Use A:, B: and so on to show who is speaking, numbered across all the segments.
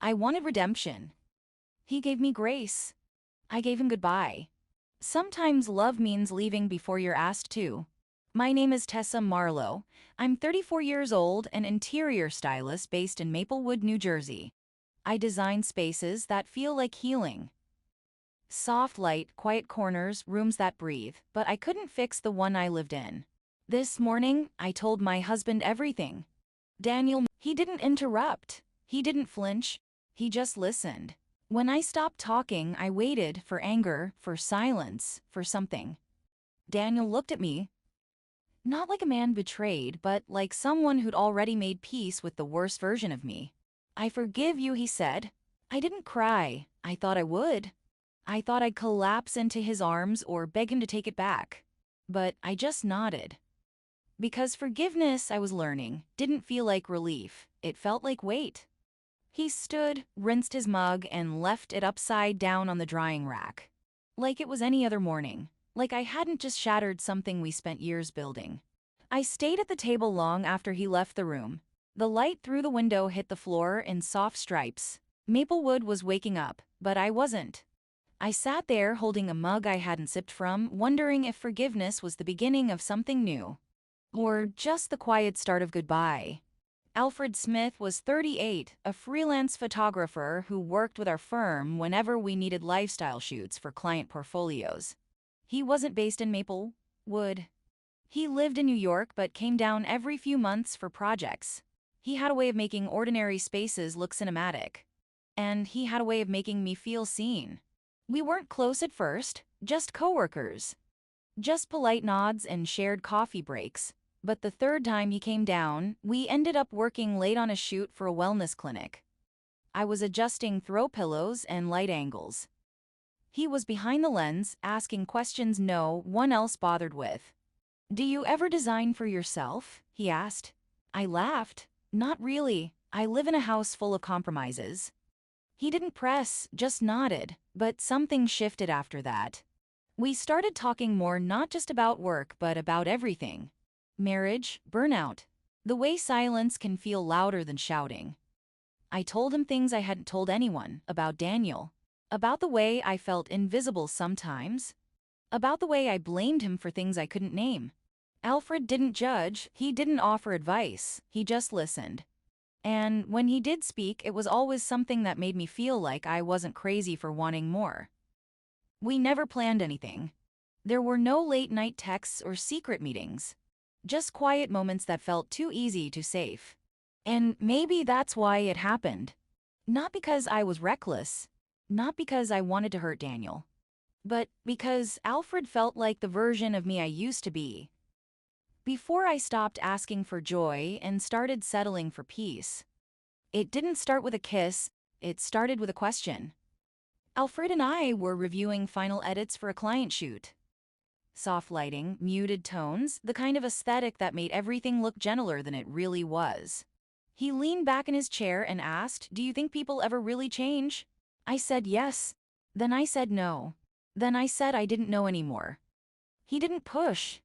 A: I wanted redemption. He gave me grace. I gave him goodbye. Sometimes love means leaving before you're asked to. My name is Tessa Marlowe. I'm 34 years old, an interior stylist based in Maplewood, New Jersey. I design spaces that feel like healing. Soft light, quiet corners, rooms that breathe, but I couldn't fix the one I lived in. This morning, I told my husband everything. Daniel, he didn't interrupt. He didn't flinch. He just listened. When I stopped talking, I waited for anger, for silence, for something. Daniel looked at me, not like a man betrayed, but like someone who'd already made peace with the worst version of me. I forgive you, he said. I didn't cry. I thought I would. I thought I'd collapse into his arms or beg him to take it back. But I just nodded. Because forgiveness, I was learning, didn't feel like relief. It felt like weight. He stood, rinsed his mug, and left it upside down on the drying rack. Like it was any other morning. Like I hadn't just shattered something we spent years building. I stayed at the table long after he left the room. The light through the window hit the floor in soft stripes. Maplewood was waking up, but I wasn't. I sat there holding a mug I hadn't sipped from, wondering if forgiveness was the beginning of something new. Or just the quiet start of goodbye. Alfred Smith was 38, a freelance photographer who worked with our firm whenever we needed lifestyle shoots for client portfolios. He wasn't based in Maplewood. He lived in New York but came down every few months for projects. He had a way of making ordinary spaces look cinematic. And he had a way of making me feel seen. We weren't close at first, just coworkers. Just polite nods and shared coffee breaks. But the third time he came down, we ended up working late on a shoot for a wellness clinic. I was adjusting throw pillows and light angles. He was behind the lens, asking questions no one else bothered with. "Do you ever design for yourself?" he asked. I laughed. "Not really. I live in a house full of compromises." He didn't press, just nodded, but something shifted after that. We started talking more not just about work but about everything. Marriage, burnout, the way silence can feel louder than shouting. I told him things I hadn't told anyone, about Daniel, about the way I felt invisible sometimes, about the way I blamed him for things I couldn't name. Alfred didn't judge, he didn't offer advice, he just listened. And when he did speak, it was always something that made me feel like I wasn't crazy for wanting more. We never planned anything. There were no late-night texts or secret meetings. Just quiet moments that felt too easy, too safe. And maybe that's why it happened. Not because I was reckless. Not because I wanted to hurt Daniel. But because Alfred felt like the version of me I used to be. Before I stopped asking for joy and started settling for peace. It didn't start with a kiss, it started with a question. Alfred and I were reviewing final edits for a client shoot. Soft lighting, muted tones, the kind of aesthetic that made everything look gentler than it really was. He leaned back in his chair and asked, "Do you think people ever really change?" I said yes. Then I said no. Then I said I didn't know anymore. He didn't push.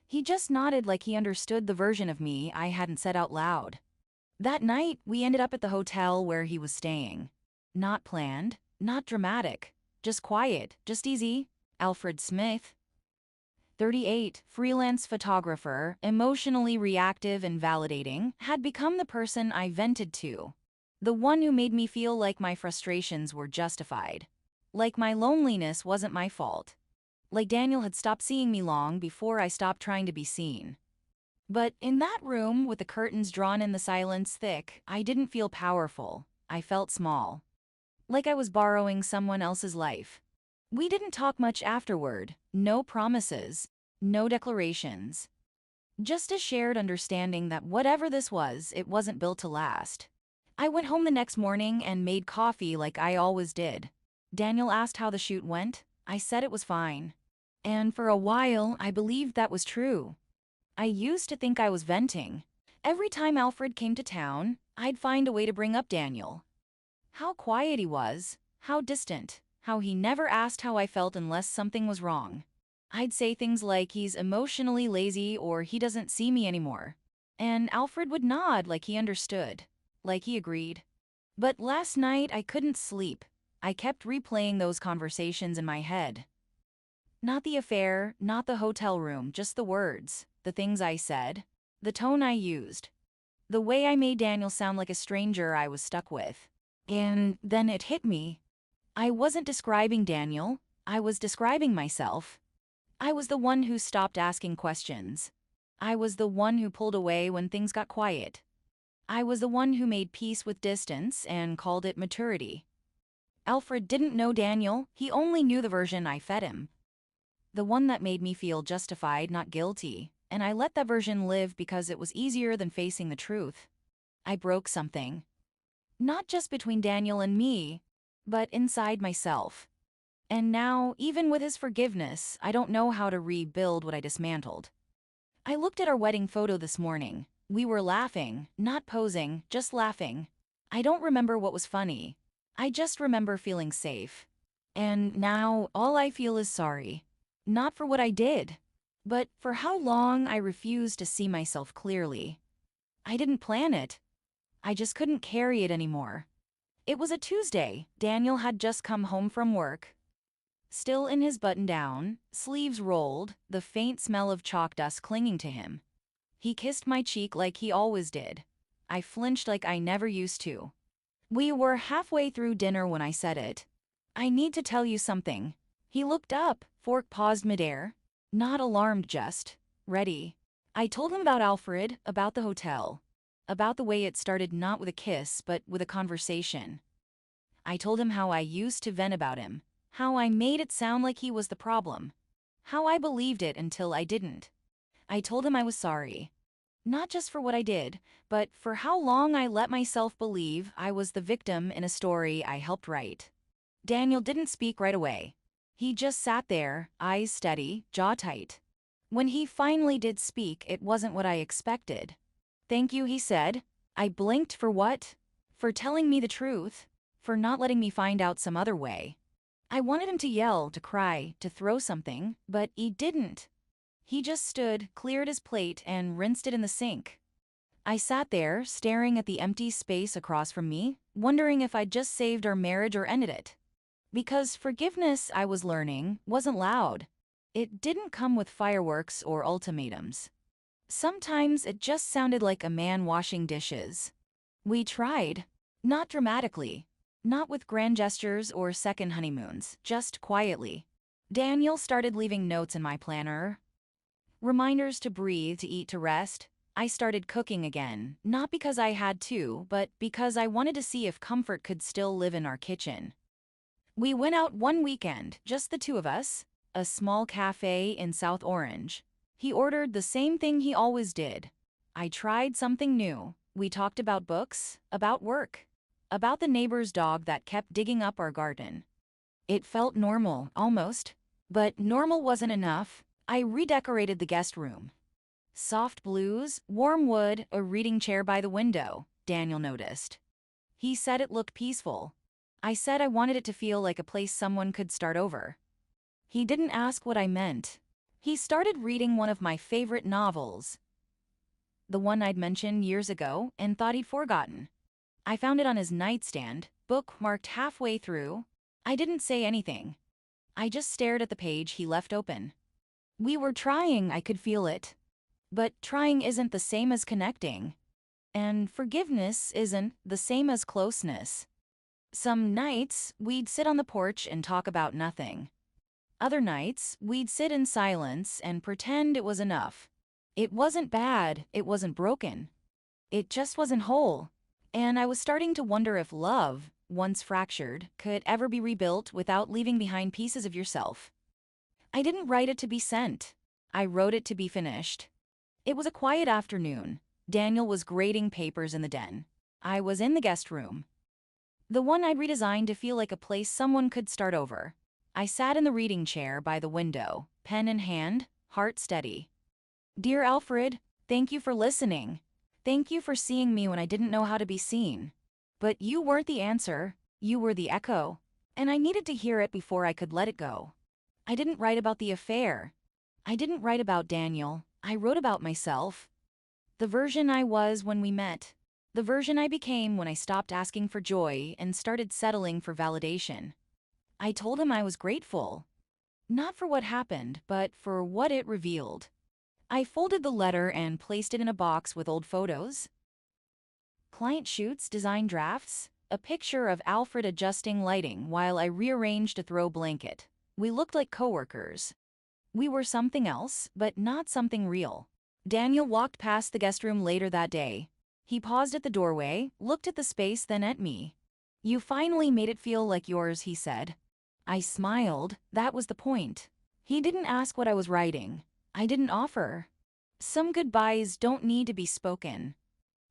A: He just nodded like he understood the version of me I hadn't said out loud. That night, we ended up at the hotel where he was staying. Not planned, not dramatic, just quiet, just easy. Alfred Smith, 38, freelance photographer, emotionally reactive and validating, had become the person I vented to. The one who made me feel like my frustrations were justified. Like my loneliness wasn't my fault. Like Daniel had stopped seeing me long before I stopped trying to be seen. But in that room, with the curtains drawn and the silence thick, I didn't feel powerful. I felt small. Like I was borrowing someone else's life. We didn't talk much afterward, no promises, no declarations. Just a shared understanding that whatever this was, it wasn't built to last. I went home the next morning and made coffee like I always did. Daniel asked how the shoot went. I said it was fine. And for a while, I believed that was true. I used to think I was venting. Every time Alfred came to town, I'd find a way to bring up Daniel. How quiet he was, how distant, how he never asked how I felt unless something was wrong. I'd say things like he's emotionally lazy or he doesn't see me anymore. And Alfred would nod like he understood, like he agreed. But last night I couldn't sleep. I kept replaying those conversations in my head. Not the affair, not the hotel room, just the words, the things I said, the tone I used, the way I made Daniel sound like a stranger I was stuck with. And then it hit me. I wasn't describing Daniel, I was describing myself. I was the one who stopped asking questions. I was the one who pulled away when things got quiet. I was the one who made peace with distance and called it maturity. Alfred didn't know Daniel, he only knew the version I fed him. The one that made me feel justified, not guilty, and I let that version live because it was easier than facing the truth. I broke something. Not just between Daniel and me, but inside myself. And now, even with his forgiveness, I don't know how to rebuild what I dismantled. I looked at our wedding photo this morning. We were laughing, not posing, just laughing. I don't remember what was funny. I just remember feeling safe. And now, all I feel is sorry. Not for what I did, but for how long I refused to see myself clearly. I didn't plan it. I just couldn't carry it anymore. It was a Tuesday. Daniel had just come home from work. Still in his button-down, sleeves rolled, the faint smell of chalk dust clinging to him. He kissed my cheek like he always did. I flinched like I never used to. We were halfway through dinner when I said it. I need to tell you something. He looked up, fork paused midair. Not alarmed, just ready. I told him about Alfred, about the hotel. About the way it started not with a kiss, but with a conversation. I told him how I used to vent about him. How I made it sound like he was the problem. How I believed it until I didn't. I told him I was sorry. Not just for what I did, but for how long I let myself believe I was the victim in a story I helped write. Daniel didn't speak right away. He just sat there, eyes steady, jaw tight. When he finally did speak, it wasn't what I expected. "Thank you," he said. I blinked. For what? For telling me the truth. For not letting me find out some other way. I wanted him to yell, to cry, to throw something, but he didn't. He just stood, cleared his plate, and rinsed it in the sink. I sat there, staring at the empty space across from me, wondering if I'd just saved our marriage or ended it. Because forgiveness, I was learning, wasn't loud. It didn't come with fireworks or ultimatums. Sometimes it just sounded like a man washing dishes. We tried. Not dramatically. Not with grand gestures or second honeymoons, just quietly. Daniel started leaving notes in my planner. Reminders to breathe, to eat, to rest. I started cooking again, not because I had to, but because I wanted to see if comfort could still live in our kitchen. We went out one weekend, just the two of us, a small cafe in South Orange. He ordered the same thing he always did. I tried something new. We talked about books, about work, about the neighbor's dog that kept digging up our garden. It felt normal, almost. But normal wasn't enough. I redecorated the guest room. Soft blues, warm wood, a reading chair by the window, Daniel noticed. He said it looked peaceful. I said I wanted it to feel like a place someone could start over. He didn't ask what I meant. He started reading one of my favorite novels. The one I'd mentioned years ago and thought he'd forgotten. I found it on his nightstand, book marked halfway through. I didn't say anything. I just stared at the page he left open. We were trying, I could feel it. But trying isn't the same as connecting. And forgiveness isn't the same as closeness. Some nights, we'd sit on the porch and talk about nothing. Other nights, we'd sit in silence and pretend it was enough. It wasn't bad, it wasn't broken. It just wasn't whole. And I was starting to wonder if love, once fractured, could ever be rebuilt without leaving behind pieces of yourself. I didn't write it to be sent. I wrote it to be finished. It was a quiet afternoon. Daniel was grading papers in the den. I was in the guest room. The one I'd redesigned to feel like a place someone could start over. I sat in the reading chair by the window, pen in hand, heart steady. "Dear Alfred, thank you for listening. Thank you for seeing me when I didn't know how to be seen. But you weren't the answer, you were the echo. And I needed to hear it before I could let it go. I didn't write about the affair. I didn't write about Daniel. I wrote about myself. The version I was when we met. The version I became when I stopped asking for joy and started settling for validation. I told him I was grateful. Not for what happened, but for what it revealed. I folded the letter and placed it in a box with old photos. Client shoots, design drafts, a picture of Alfred adjusting lighting while I rearranged a throw blanket. We looked like coworkers. We were something else, but not something real. Daniel walked past the guest room later that day. He paused at the doorway, looked at the space, then at me. "You finally made it feel like yours," he said. I smiled. That was the point. He didn't ask what I was writing. I didn't offer. Some goodbyes don't need to be spoken.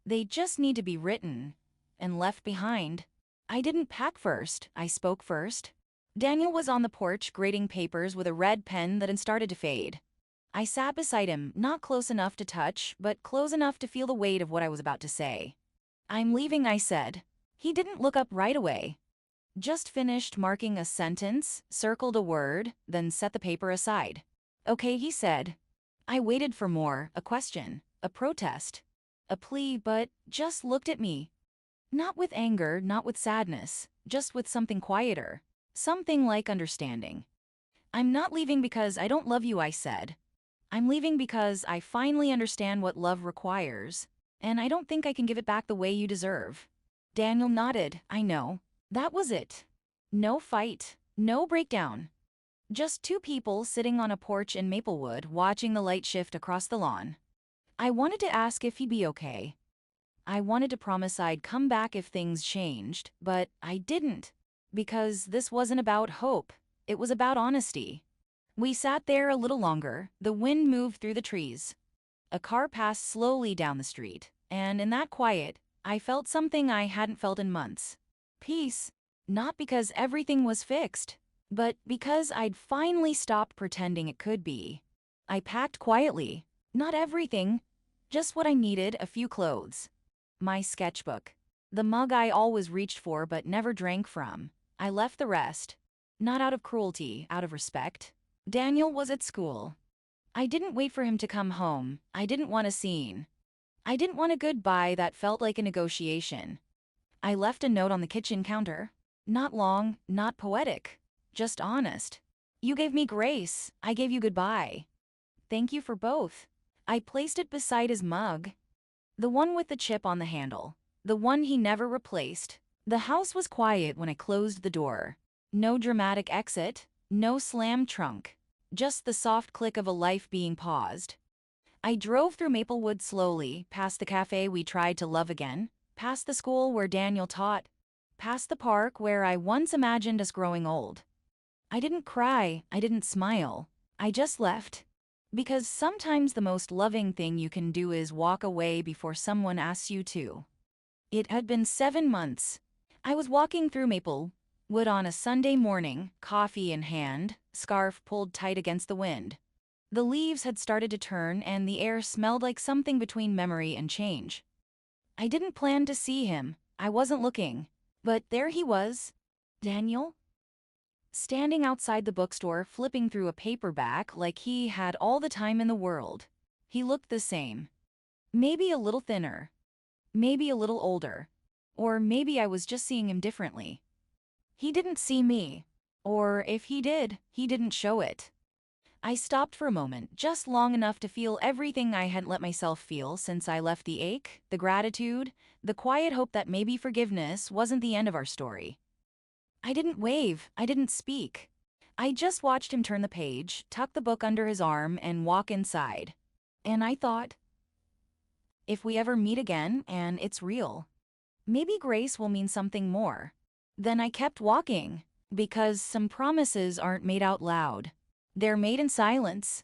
A: They just need to be written and left behind. I didn't pack first. I spoke first. Daniel was on the porch grading papers with a red pen that had started to fade. I sat beside him, not close enough to touch, but close enough to feel the weight of what I was about to say. "I'm leaving," I said. He didn't look up right away. Just finished marking a sentence, circled a word, then set the paper aside. "Okay," he said. I waited for more, a question, a protest, a plea, but just looked at me. Not with anger, not with sadness, just with something quieter. Something like understanding. "I'm not leaving because I don't love you," I said. "I'm leaving because I finally understand what love requires, and I don't think I can give it back the way you deserve." Daniel nodded. "I know." That was it. No fight, no breakdown. Just two people sitting on a porch in Maplewood watching the light shift across the lawn. I wanted to ask if he'd be okay. I wanted to promise I'd come back if things changed, but I didn't. Because this wasn't about hope. It was about honesty. We sat there a little longer. The wind moved through the trees. A car passed slowly down the street, and in that quiet, I felt something I hadn't felt in months. Peace. Not because everything was fixed, but because I'd finally stopped pretending it could be. I packed quietly. Not everything, just what I needed: a few clothes. My sketchbook. The mug I always reached for but never drank from. I left the rest. Not out of cruelty, out of respect. Daniel was at school. I didn't wait for him to come home. I didn't want a scene. I didn't want a goodbye that felt like a negotiation. I left a note on the kitchen counter. Not long, not poetic. Just honest. "You gave me grace. I gave you goodbye. Thank you for both." I placed it beside his mug. The one with the chip on the handle. The one he never replaced. The house was quiet when I closed the door. No dramatic exit. No slammed trunk. Just the soft click of a life being paused. I drove through Maplewood slowly, past the cafe we tried to love again, past the school where Daniel taught, past the park where I once imagined us growing old. I didn't cry. I didn't smile. I just left. Because sometimes the most loving thing you can do is walk away before someone asks you to. It had been 7 months. I was walking through Maplewood on a Sunday morning, coffee in hand, scarf pulled tight against the wind. The leaves had started to turn and the air smelled like something between memory and change. I didn't plan to see him. I wasn't looking. But there he was. Daniel? Standing outside the bookstore, flipping through a paperback like he had all the time in the world. He looked the same. Maybe a little thinner. Maybe a little older. Or maybe I was just seeing him differently. He didn't see me. Or if he did, he didn't show it. I stopped for a moment, just long enough to feel everything I hadn't let myself feel since I left: the ache, the gratitude, the quiet hope that maybe forgiveness wasn't the end of our story. I didn't wave. I didn't speak. I just watched him turn the page, tuck the book under his arm, and walk inside. And I thought, if we ever meet again and it's real, maybe grace will mean something more. Then I kept walking, because some promises aren't made out loud. They're made in silence.